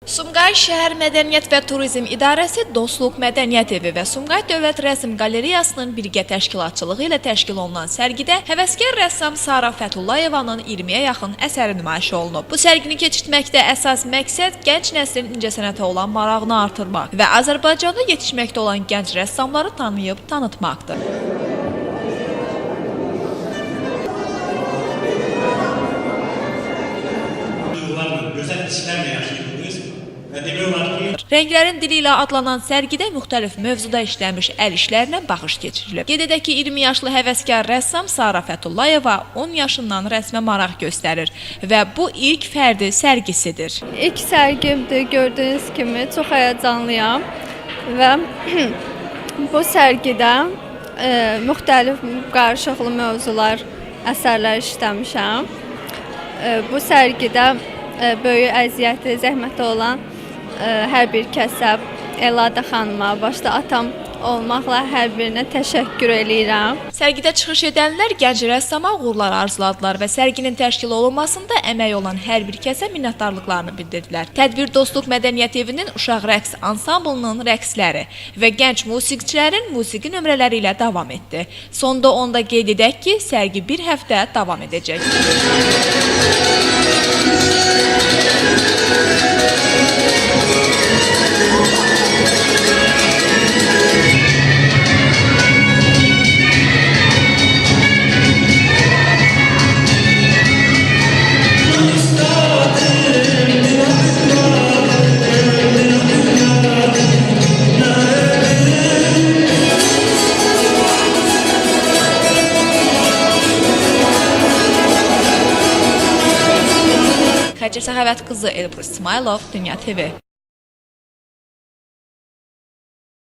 Sumqayıt Şəhər Mədəniyyət və Turizm İdarəsi Dostluq Mədəniyyət Evi və Sumqayıt Dövlət Rəsm Qalereyasının birgə təşkilatçılığı ilə təşkil olunan sərgidə həvəskar rəssam Sara Fətullayevanın 20-yə yaxın əsəri nümayiş olunub. Bu sərgini keçirtməkdə əsas məqsəd gənc nəslin incəsənətə olan marağını artırmaq və Azərbaycanda yetişməkdə olan gənc rəssamları tanıyıb tanıtmaqdır. Gözəl işlərlə yaşayırdınız və demək olar ki, Rənglərin dili ilə adlanan sərgidə müxtəlif mövzuda işlənmiş əl işlərinə baxış keçirilib. Qeyd edək ki, 20 yaşlı həvəskar rəssam Sara Fətullayeva 10 yaşından rəsmə maraq göstərir və bu ilk fərdi sərgisidir. İlk sərgimdir, gördüyünüz kimi çox həyəcanlıyam və bu sərgidə müxtəlif qarışıqlı mövzular, əsərlər işləmişəm. Bu sərgidə böyük əziyyəti, zəhməti olan hər bir kəsə, Eladə xanıma, başda atam olmaqla hər birinə təşəkkür eləyirəm. Sərgidə çıxış edənlər gənc rəssama uğurlar arzuladılar və sərginin təşkil olunmasında əmək olan hər bir kəsə minnətdarlıqlarını bildirdilər. Tədbir Dostluq Mədəniyyət Evinin uşaq rəqs ansamblının rəqsləri və gənc musiqiçilərin musiqi nömrələri ilə davam etdi. Sonda onda qeyd edək ki, sərgi bir həftə davam edəcək. Xəcər Səxavət qızı Elbrus İsmailov, Dünya TV.